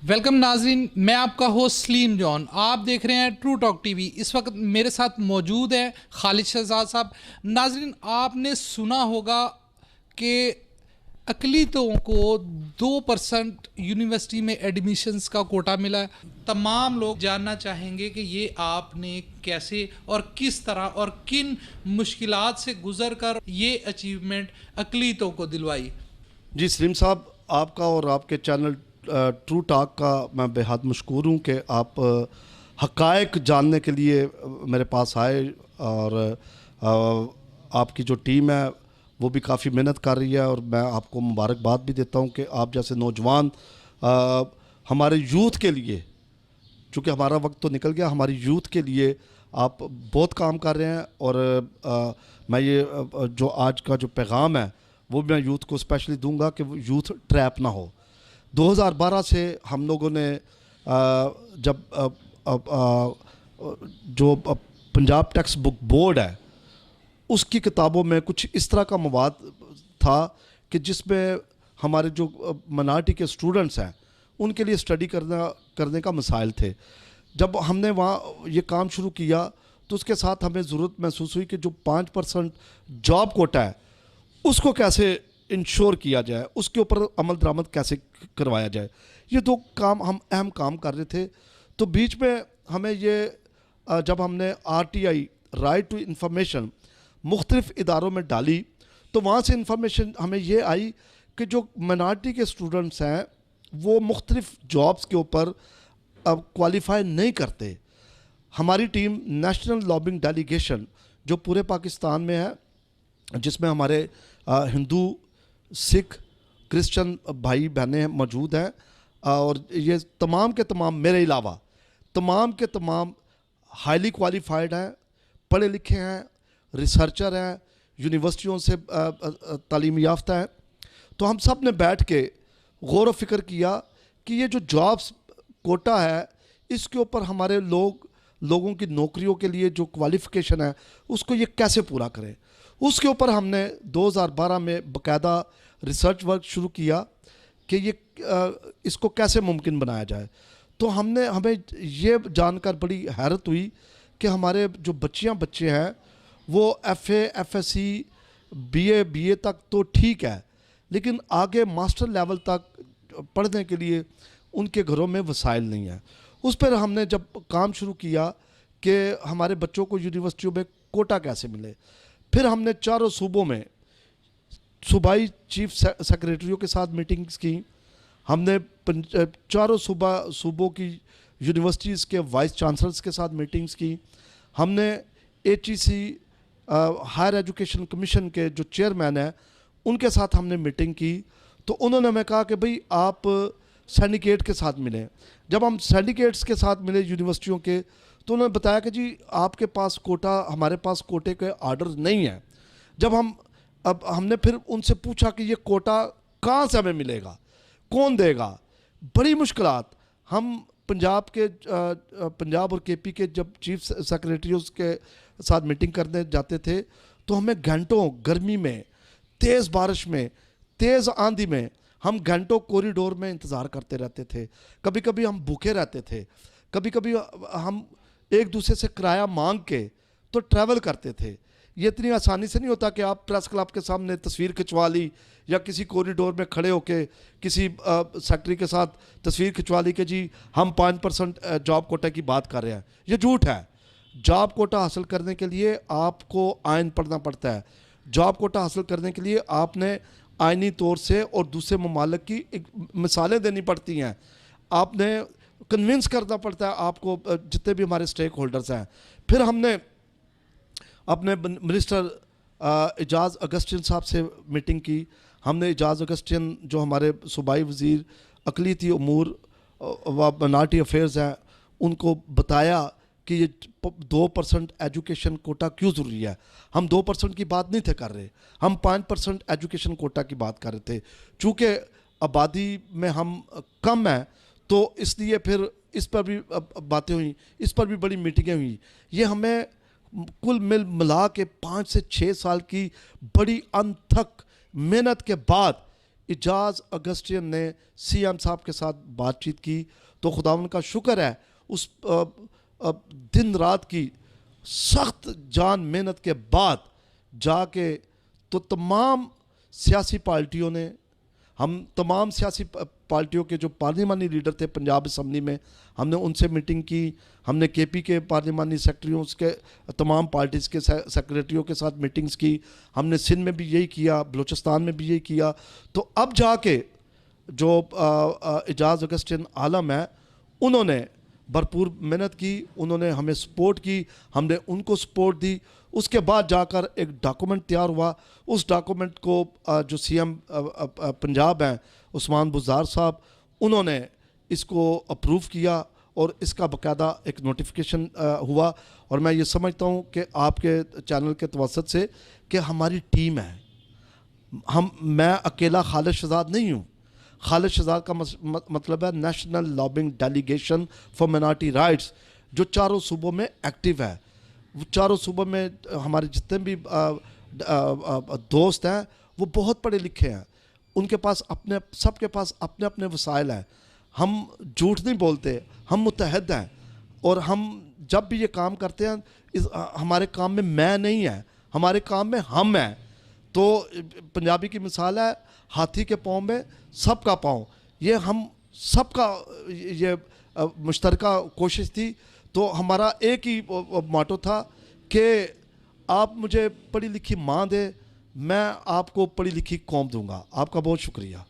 Welcome नाजरीन, मैं आपका होस्ट सलीम जॉन। आप देख रहे हैं ट्रू टॉक टीवी। इस वक्त मेरे साथ मौजूद है खालिद शहजाद साहब। नाजरीन, आपने सुना होगा कि अकलीतों को 2% यूनिवर्सिटी में एडमिशन्स का कोटा मिला है। तमाम लोग जानना चाहेंगे कि ये आपने कैसे और किस तरह और किन मुश्किलात से गुजर कर ये अचीवमेंट अकलीतों को दिलवाई। जी सलीम साहब, आपका और आपके चैनल ट्रू टॉक का मैं बेहद मशकूर हूँ कि आप हक़ाइक़ जानने के लिए मेरे पास आए। और आपकी जो टीम है वो भी काफ़ी मेहनत कर रही है और मैं आपको मुबारकबाद भी देता हूँ कि आप जैसे नौजवान हमारे यूथ के लिए, चूँकि हमारा वक्त तो निकल गया, हमारी यूथ के लिए आप बहुत काम कर रहे हैं। और मैं ये जो आज का जो पैगाम है वो मैं यूथ को स्पेशली दूंगा कि वो यूथ ट्रैप ना हो। 2012 से हम लोगों ने जब जो पंजाब टेक्स्ट बुक बोर्ड है उसकी किताबों में कुछ इस तरह का मवाद था कि जिसमें हमारे जो मिनारिटी के स्टूडेंट्स हैं उनके लिए स्टडी करने का मसाइल थे। जब हमने वहाँ ये काम शुरू किया तो उसके साथ हमें ज़रूरत महसूस हुई कि जो 5% जॉब कोटा है उसको कैसे इंश्योर किया जाए, उसके ऊपर अमल दरामद कैसे करवाया जाए। ये दो काम हम अहम काम कर रहे थे। तो बीच में हमें ये जब हमने RTI राइट टू इंफॉर्मेशन मुख्तलिफ इदारों में डाली तो वहाँ से इंफॉर्मेशन हमें ये आई कि जो मिनारिटी के स्टूडेंट्स हैं वो मुख्तलिफ जॉब्स के ऊपर अब क्वालिफाई नहीं करते। हमारी टीम नेशनल लॉबिंग डेलीगेशन जो पूरे पाकिस्तान में है, जिसमें हमारे हिंदू, सिख, क्रिश्चियन भाई बहनें मौजूद हैं, और ये तमाम के तमाम मेरे अलावा तमाम के तमाम हाईली क्वालिफाइड हैं, पढ़े लिखे हैं, रिसर्चर हैं, यूनिवर्सिटियों से तालीम याफ्ता हैं। तो हम सब ने बैठ के गौर व फिक्र किया कि ये जो जॉब्स कोटा है इसके ऊपर हमारे लोगों की नौकरियों के लिए जो क्वालिफ़िकेशन है उसको ये कैसे पूरा करें। उसके ऊपर हमने 2012 में बाकायदा रिसर्च वर्क शुरू किया कि ये इसको कैसे मुमकिन बनाया जाए। तो हमें ये जानकर बड़ी हैरत हुई कि हमारे जो बच्चे हैं वो FA, FSc, BA तक तो ठीक है, लेकिन आगे मास्टर लेवल तक पढ़ने के लिए उनके घरों में वसाइल नहीं है। उस पर हमने जब काम शुरू किया कि हमारे बच्चों को यूनिवर्सिटियों में कोटा कैसे मिले, फिर हमने चारों सूबों में सूबाई चीफ सेक्रेटरियों के साथ मीटिंग्स की। हमने चारों सूबों की यूनिवर्सिटीज़ के वाइस चांसलर्स के साथ मीटिंग्स की। हमने HEC हायर एजुकेशन कमीशन के जो चेयरमैन हैं उनके साथ हमने मीटिंग की। तो उन्होंने हमें कहा कि भाई आप सिंडिकेट के साथ मिलें। जब हम सिंडिकेट्स के साथ मिले यूनिवर्सिटियों के तो उन्होंने बताया कि जी आपके पास कोटा, हमारे पास कोटे के आर्डर नहीं है। जब हमने फिर उनसे पूछा कि ये कोटा कहाँ से हमें मिलेगा, कौन देगा, बड़ी मुश्किलात। हम पंजाब और KP के जब चीफ सेक्रेटरीज के साथ मीटिंग करने जाते थे तो हमें घंटों गर्मी में, तेज़ बारिश में, तेज़ आंधी में हम घंटों कॉरिडोर में इंतज़ार करते रहते थे। कभी कभी हम भूखे रहते थे, कभी कभी हम एक दूसरे से किराया मांग के तो ट्रैवल करते थे। ये इतनी आसानी से नहीं होता कि आप प्रेस क्लब के सामने तस्वीर खिंचवा ली या किसी कॉरिडोर में खड़े होके किसी सेक्रेटरी के साथ तस्वीर खिंचवा ली कि जी हम 5% जॉब कोटा की बात कर रहे हैं। ये झूठ है। जॉब कोटा हासिल करने के लिए आपको आइन पढ़ना पड़ता है। जॉब कोटा हासिल करने के लिए आपने आइनी तौर से और दूसरे ममालिक की मिसालें देनी पड़ती हैं। आपने कन्विंस करना पड़ता है आपको, जितने भी हमारे स्टेक होल्डर्स हैं। फिर हमने अपने मिनिस्टर एजाज अगस्टिन साहब से मीटिंग की। हमने एजाज अगस्टिन जो हमारे सूबाई वज़ीर अक़लियती उमूर व मिनारिटी अफेयर्स हैं उनको बताया कि ये 2% एजुकेशन कोटा क्यों ज़रूरी है। हम 2% की बात नहीं थे कर रहे, हम 5% एजुकेशन कोटा की बात कर रहे थे। चूँकि आबादी में हम कम हैं तो इसलिए फिर इस पर भी बातें हुई, इस पर भी बड़ी मीटिंगें हुई। ये हमें कुल मिला के 5 से 6 साल की बड़ी अनथक मेहनत के बाद एजाज अगस्टियन ने सीएम साहब के साथ बातचीत की, तो खुदावन का शुक्र है उस दिन रात की सख्त जान मेहनत के बाद जाके तो तमाम सियासी पार्टियों ने, हम तमाम सियासी पार्टियों के जो पार्लिमानी लीडर थे पंजाब असम्बली में, हमने उनसे मीटिंग की। हमने केपी के पार्लिमानी सेक्रेटरियों के तमाम पार्टीज़ के सेक्रेटरियों के साथ मीटिंग्स की। हमने सिंध में भी यही किया, बलूचिस्तान में भी यही किया। तो अब जाके जो एजाज अगस्टियन आलम है, उन्होंने भरपूर मेहनत की, उन्होंने हमें सपोर्ट की, हमने उनको सपोर्ट दी। उसके बाद जाकर एक डॉक्यूमेंट तैयार हुआ। उस डॉक्यूमेंट को जो सीएम पंजाब हैं उस्मान बुज़दार साहब, उन्होंने इसको अप्रूव किया और इसका बाकायदा एक नोटिफिकेशन हुआ। और मैं ये समझता हूँ कि आपके चैनल के तवसत से कि हमारी टीम है, मैं अकेला खालिद शहजाद नहीं हूँ। खालिद शहजाद का मतलब है national lobbying delegation for minority rights, जो चारों सूबों में एक्टिव है। वो चारों सूबों में हमारे जितने भी दोस्त हैं वो बहुत पढ़े लिखे हैं, उनके पास अपने, सबके पास अपने अपने वसाइल हैं। हम झूठ नहीं बोलते, हम मुत्तहद हैं। और हम जब भी ये काम करते हैं हमारे काम में मैं नहीं है, हमारे काम में हम हैं। तो पंजाबी की मिसाल है, हाथी के पाँव में सबका पाँव। ये हम सबका ये मुश्तरका कोशिश थी। तो हमारा एक ही मोटो था कि आप मुझे पढ़ी लिखी माँ दे, मैं आपको पढ़ी लिखी कौम दूंगा। आपका बहुत शुक्रिया।